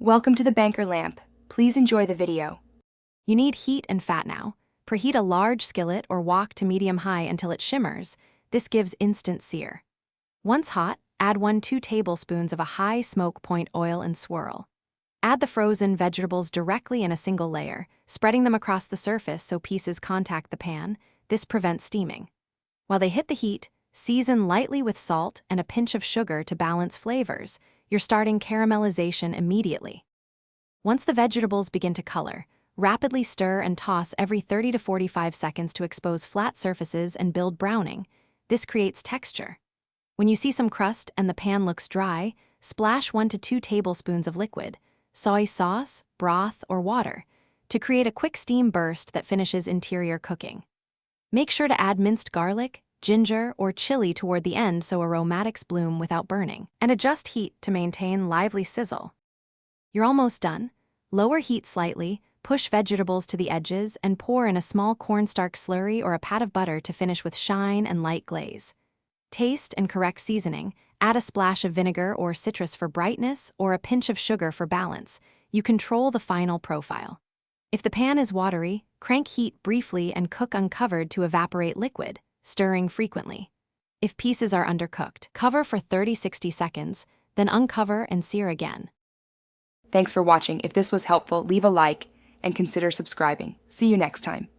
Welcome to the Banker Lamp. Please enjoy the video. You need heat and fat now. Preheat a large skillet or wok to medium-high until it shimmers. This gives instant sear. Once hot, add 2 tablespoons of a high smoke point oil and swirl. Add the frozen vegetables directly in a single layer, spreading them across the surface so pieces contact the pan. This prevents steaming. While they hit the heat, season lightly with salt and a pinch of sugar to balance flavors. You're starting caramelization immediately. Once the vegetables begin to color, rapidly stir and toss every 30 to 45 seconds to expose flat surfaces and build browning. This creates texture. When you see some crust and the pan looks dry, splash 1 to 2 tablespoons of liquid, soy sauce, broth, or water, to create a quick steam burst that finishes interior cooking. Make sure to add minced garlic, ginger, or chili toward the end so aromatics bloom without burning, and adjust heat to maintain lively sizzle. You're almost done. Lower heat slightly, push vegetables to the edges, and pour in a small cornstarch slurry or a pat of butter to finish with shine and light glaze. Taste and correct seasoning. Add a splash of vinegar or citrus for brightness or a pinch of sugar for balance. You control the final profile. If the pan is watery, crank heat briefly and cook uncovered to evaporate liquid, stirring frequently. If pieces are undercooked, cover for 30-60 seconds, then uncover and sear again. Thanks for watching. If this was helpful, leave a like and consider subscribing. See you next time.